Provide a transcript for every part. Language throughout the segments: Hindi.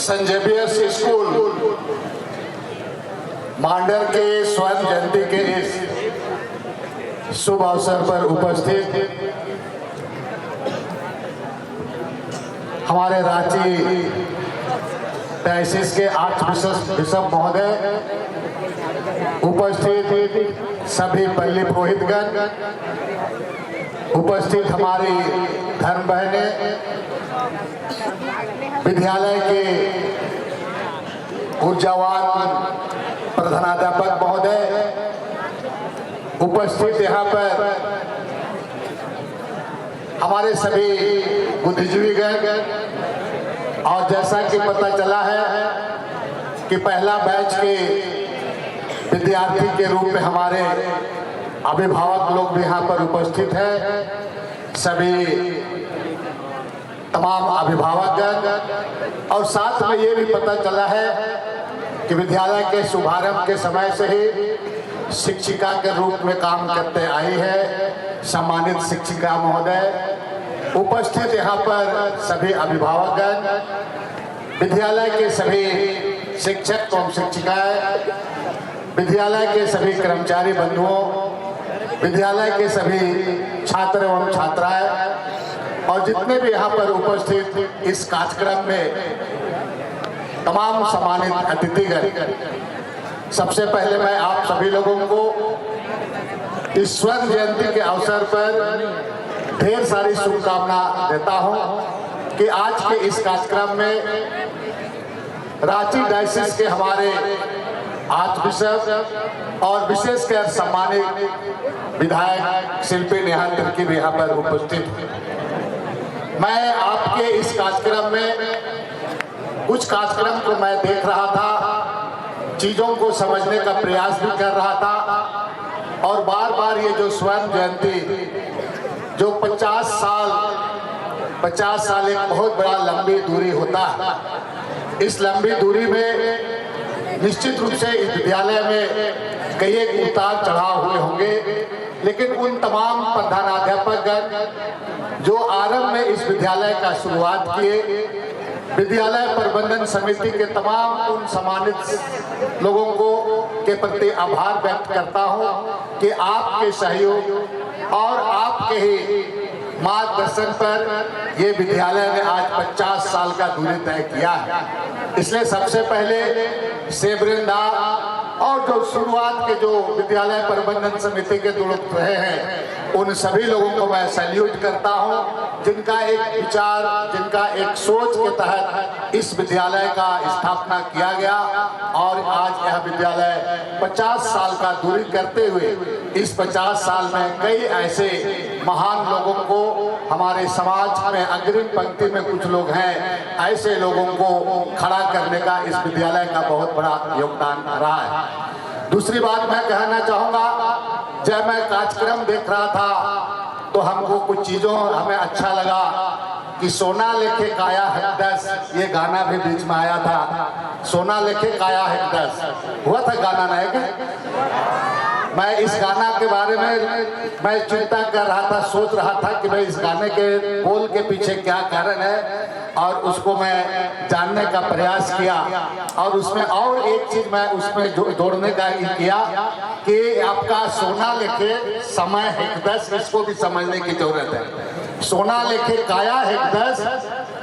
सेंट जेवियर्स स्कूल मांडर के स्वर्ण जयंती के इस शुभ अवसर पर उपस्थित हमारे रांची डायसिस के आर्चबिशप महोदय, उपस्थित सभी पल्ली पुरोहितगण, उपस्थित हमारी धर्म बहनें, विद्यालय के ऊर्जावान प्रधानाध्यापक महोदय, उपस्थित यहाँ पर हमारे सभी बुद्धिजीवीगण, और जैसा कि पता चला है कि पहला बैच के विद्यार्थी के रूप में हमारे अभिभावक लोग भी यहाँ पर उपस्थित हैं। सभी तमाम अभिभावकगण, और साथ में ये भी पता चला है कि विद्यालय के शुभारंभ के समय से ही शिक्षिका के रूप में काम करते आई है सम्मानित शिक्षिका महोदय। उपस्थित यहाँ पर सभी अभिभावकगण, विद्यालय के सभी शिक्षक एवं शिक्षिकाएं, विद्यालय के सभी कर्मचारी बंधुओं, विद्यालय के सभी छात्र एवं छात्राएं, और जितने भी यहाँ पर उपस्थित इस कार्यक्रम में तमाम सम्मानित अतिथिगण, सबसे पहले मैं आप सभी लोगों को इस स्वर्ण जयंती के अवसर पर ढेर सारी शुभकामना देता हूं कि आज के इस कार्यक्रम में रांची डायसिस के हमारे आर्चबिशप और विशेषकर सम्मानित विधायक शिल्पी नेहा तिर्की भी यहाँ पर उपस्थित हैं। मैं आपके इस कार्यक्रम में कुछ कार्यक्रम को मैं देख रहा था, चीजों को समझने का प्रयास भी कर रहा था, और बार बार ये जो स्वर्ण जयंती जो 50 साल एक बहुत बड़ा लंबी दूरी होता है, इस लंबी दूरी में निश्चित रूप से इस विद्यालय में कई एक उतार चढ़ाव हुए होंगे, लेकिन उन तमाम प्रधानाध्यापकगण जो आरंभ में इस विद्यालय का शुरुआत किए, विद्यालय प्रबंधन समिति के तमाम उन सम्मानित लोगों को के प्रति आभार व्यक्त करता हूं कि आपके सहयोग और आपके ही मार्गदर्शन पर ये विद्यालय ने आज 50 साल का दूरी तय किया है। इसलिए सबसे पहले सेवरिंदा और जो शुरुआत के जो विद्यालय प्रबंधन समिति के जो लोग रहे हैं, उन सभी लोगों को मैं सैल्यूट करता हूं, जिनका एक विचार, जिनका एक सोच के तहत इस विद्यालय का स्थापना किया गया, और आज यह विद्यालय 50 साल का दूरी करते हुए इस 50 साल में कई ऐसे महान लोगों को, हमारे समाज में अग्रिम पंक्ति में कुछ लोग हैं, ऐसे लोगों को खड़ा करने का इस विद्यालय का बहुत बड़ा योगदान रहा है। दूसरी बात मैं कहना चाहूंगा, जब मैं कार्यक्रम देख रहा था तो हमको कुछ चीजों हमें अच्छा लगा कि सोना लेके काया है 10, ये गाना भी बीच में आया था, सोना लेके काया है 10 हुआ था गाना, नहीं क्या? मैं इस गाना के बारे में मैं चिंता कर रहा था, सोच रहा था कि भाई इस गाने के बोल के पीछे क्या कारण है, और उसको मैं जानने का प्रयास किया, और उसमें और एक चीज मैं उसमें जोड़ने का किया कि आपका सोना लेके समय है 10, इसको भी समझने की जरूरत है। सोना लेके काया है 10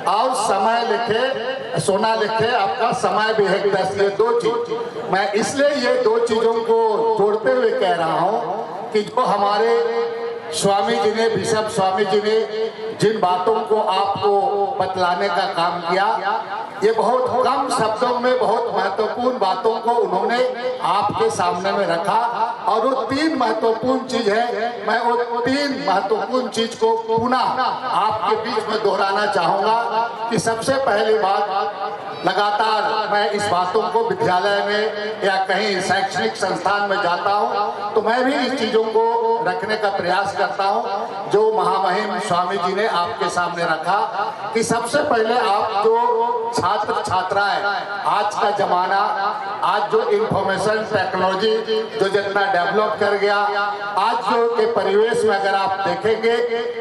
और समय लिखे, सोना लिखे आपका समय भी है 10, ये दो चीज मैं इसलिए ये दो चीजों को जोड़ते हुए कह रहा हूं कि जो हमारे स्वामी जी ने, बिशप स्वामी जी ने जिन बातों को आपको बतलाने का काम किया, ये बहुत कम शब्दों में बहुत महत्वपूर्ण बातों को उन्होंने आपके सामने में रखा, और वो 3 महत्वपूर्ण चीज है। मैं वो 3 महत्वपूर्ण चीज को पुनः आपके बीच में दोहराना चाहूंगा कि सबसे पहली बात, लगातार मैं इस बातों को विद्यालय में या कहीं शैक्षणिक संस्थान में जाता हूं तो मैं भी इस चीजों को रखने का प्रयास करता हूं जो महामहिम स्वामी जी ने आपके सामने रखा कि सबसे पहले आप जो छात्र छात्राएं, आज का जमाना, आज जो इंफॉर्मेशन टेक्नोलॉजी जो जितना डेवलप कर गया, आज जो के परिवेश में अगर आप देखेंगे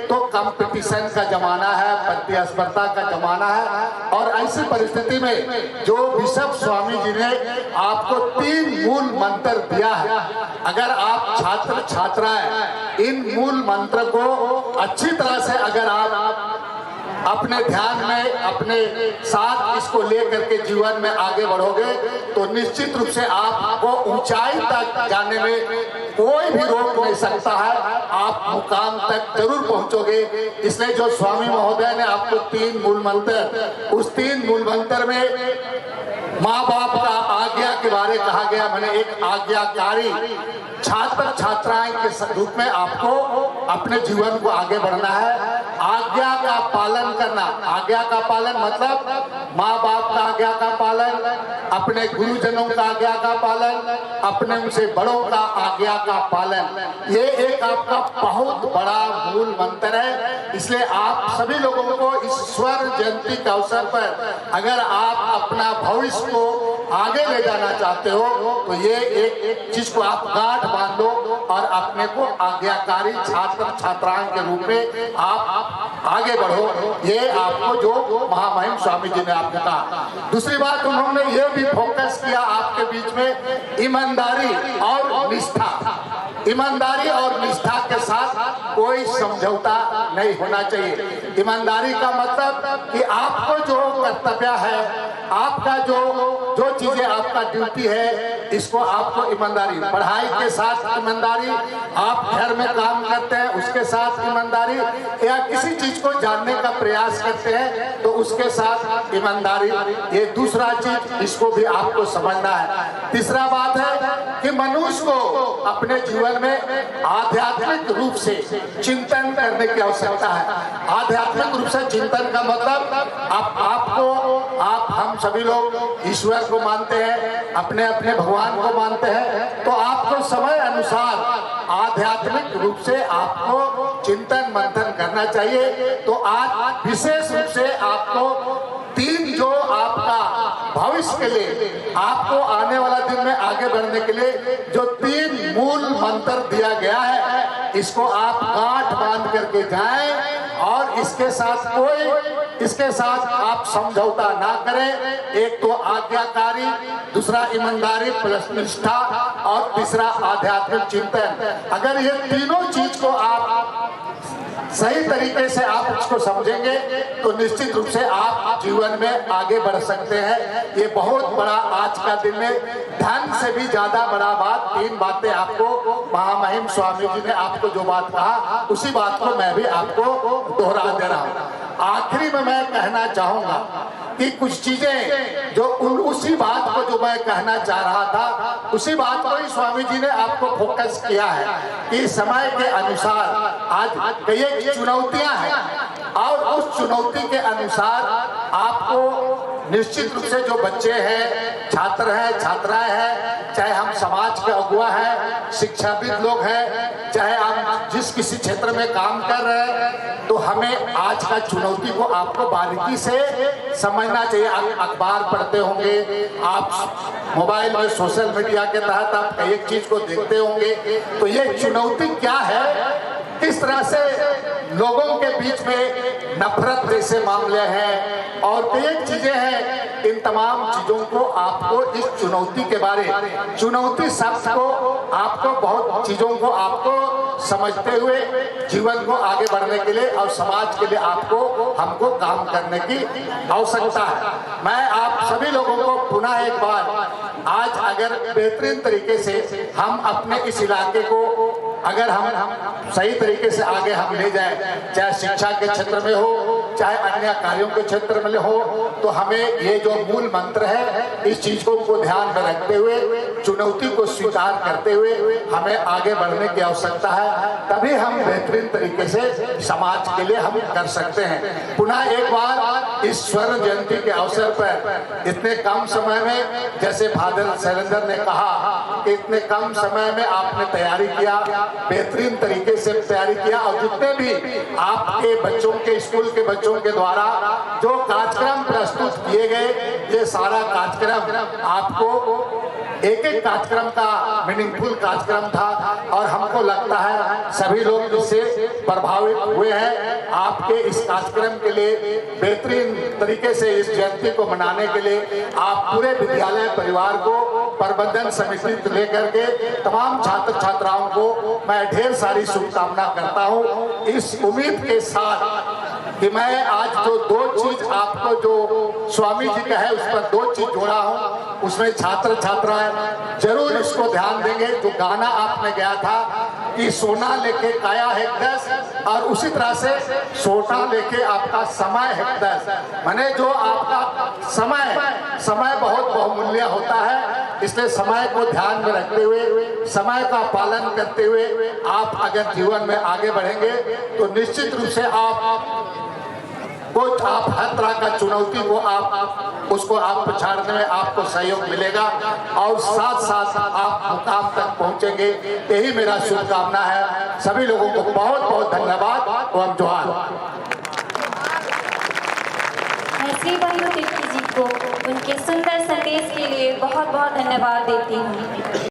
तो कंपटीशन का जमाना है, प्रतिस्पर्धा का जमाना है, और ऐसी परिस्थिति में में जो बिशप स्वामी जी ने आपको 3 मूल मंत्र दिया है, अगर आप छात्र छात्राएं इन मूल मंत्र को अच्छी तरह से अगर आप अपने ध्यान में अपने साथ इसको लेकर के जीवन में आगे बढ़ोगे तो निश्चित रूप से आपको ऊंचाई तक जाने में कोई भी रोक नहीं सकता है, आप मुकाम तक जरूर पहुंचोगे। इसलिए जो स्वामी महोदय ने आपको 3 मूल मंत्र, उस 3 मूल मंत्र में माँ बाप का आज्ञा के बारे कहा गया। मैंने एक आज्ञाकारी छात्र छात्राएं के रूप में आपको अपने जीवन को आगे बढ़ना है, आज्ञा का पालन करना। आज्ञा का पालन मतलब माँ बाप का आज्ञा का पालन, अपने गुरुजनों का आज्ञा का पालन, अपने उनसे बड़ों का आज्ञा का पालन। ये एक आपका बहुत बड़ा मूल मंत्र है। इसलिए आप सभी लोगों को इस स्वर्ण जयंती के अवसर पर अगर आप अपना भविष्य को आगे ले जाना चाहते हो तो ये एक चीज को आप गांठ बांध लो और अपने को आज्ञाकारी छात्र छात्राओं के रूप में आप आगे बढ़ो। ये आपको जो महामहिम स्वामी जी ने आपको कहा। दूसरी बात, उन्होंने ये भी फोकस किया आपके बीच में ईमानदारी और निष्ठा। ईमानदारी और निष्ठा के साथ कोई समझौता नहीं होना चाहिए। ईमानदारी का मतलब कि आपको जो कर्तव्य है, आपका जो चीजें आपका ड्यूटी है, इसको आपको ईमानदारी, पढ़ाई के साथ ईमानदारी, आप घर में काम करते हैं उसके साथ ईमानदारी, या किसी चीज को जानने का प्रयास करते हैं तो उसके साथ ईमानदारी। ये दूसरा चीज, इसको भी आपको समझना है। तीसरा बात है कि मनुष्य को अपने जीवन में आध्यात्मिक रूप से चिंतन करने की आवश्यकता है। आध्यात्मिक रूप से चिंतन का मतलब आप हम सभी लोग ईश्वर को मानते हैं, अपने अपने भगवान को मानते हैं, तो आपको समय अनुसार आध्यात्मिक रूप से आपको चिंतन मंथन करना चाहिए। तो आज विशेष रूप से आपको 3 जो आपका भविष्य के लिए, आपको आने वाला दिन में आगे बढ़ने के लिए जो 3 मूल मंत्र दिया गया है, इसको आप गांठ बांध करके जाएं और इसके साथ आप समझौता ना करें। एक तो आज्ञाकारी, दूसरा ईमानदारी प्लस निष्ठा और तीसरा आध्यात्मिक चिंतन। अगर ये तीनों चीज को आप सही तरीके से आप इसको समझेंगे तो निश्चित रूप से आप जीवन में आगे बढ़ सकते हैं। ये बहुत बड़ा आज का दिन में धन से भी ज्यादा बड़ा बात, 3 बातें आपको महामहिम स्वामी जी ने आपको जो बात कहा, उसी बात को मैं भी आपको दोहरा दे रहा हूँ। आखिरी में मैं कहना चाहूंगा कि कुछ चीजें जो उसी बात को जो मैं कहना चाह रहा था, उसी बात को ही स्वामी जी ने आपको फोकस किया है कि समय के अनुसार आज कई चुनौतियां हैं और उस चुनौती के अनुसार आपको निश्चित रूप से जो बच्चे हैं, छात्र हैं, छात्राएं हैं, चाहे हम समाज के अगुवा हैं, शिक्षाविद लोग हैं, चाहे आप जिस किसी क्षेत्र में काम कर रहे हैं, तो हमें आज का चुनौती को आपको बारीकी से समझना चाहिए। आप अखबार पढ़ते होंगे, आप मोबाइल में सोशल मीडिया के तहत आप एक चीज को देखते होंगे, तो ये चुनौती क्या है, किस तरह से लोगों के बीच में नफरत जैसे मामले हैं और कई चीजें हैं। इन तमाम चीजों को आपको इस चुनौती के बारे, चुनौती शब्द को आपको बहुत चीजों को आपको समझते हुए जीवन को आगे बढ़ने के लिए और समाज के लिए हमको काम करने की आवश्यकता है। मैं आप सभी लोगों को पुनः एक बार आज अगर बेहतरीन तरीके से हम अपने इस इलाके को अगर हम सही तरीके से आगे हम ले जाए, चाहे शिक्षा के क्षेत्र में हो, चाहे अन्य कार्यों के क्षेत्र में हो, तो हमें ये जो मूल मंत्र है, इस चीज को ध्यान में रखते हुए, चुनौती को स्वीकार करते हुए हमें आगे बढ़ने की आवश्यकता है। तभी हम बेहतरीन तरीके से समाज के लिए हम कर सकते हैं। पुनः एक बार इस स्वर्ण जयंती के अवसर पर इतने कम समय में, जैसे फादर शैलेंद्र ने कहा, इतने कम समय में आपने तैयारी किया, बेहतरीन तरीके से तैयारी किया और जितने भी आपके बच्चों के स्कूल के बच्चों के द्वारा जो कार्यक्रम प्रस्तुत किए गए, ये सारा कार्यक्रम आपको एक एक कार्यक्रम का मीनिंगफुल कार्यक्रम था और हमको लगता है सभी लोग इससे प्रभावित हुए हैं। आपके इस कार्यक्रम के लिए बेहतरीन तरीके से इस जयंती को मनाने के लिए आप पूरे विद्यालय परिवार को, प्रबंधन समिति से लेकर के तमाम छात्र छात्राओं को मैं ढेर सारी शुभकामना करता हूं, इस उम्मीद के साथ कि मैं आज जो दो चीज आपको जो स्वामी जी का है उस पर दो चीज जोड़ा हूं, उसमें छात्र छात्राएं जरूर इसको ध्यान देंगे। जो गाना आपने गाया था कि सोना लेके काया है 10, और उसी तरह से सोना लेके आपका समय है 10। माने जो आपका समय बहुत बहुमूल्य होता है, इसलिए समय को ध्यान में रखते हुए, समय का पालन करते हुए आप अगर जीवन में आगे बढ़ेंगे तो निश्चित रूप से आप हर तरह का चुनौती को उसको पछाड़ने में आपको सहयोग मिलेगा और साथ साथ आप मुकाम तक पहुंचेंगे। यही मेरा शुभकामना है। सभी लोगों को बहुत बहुत धन्यवाद और जोहार। मैं श्री बंधु तिर्की जी को उनके सुंदर संदेश के लिए बहुत बहुत धन्यवाद देती हूँ।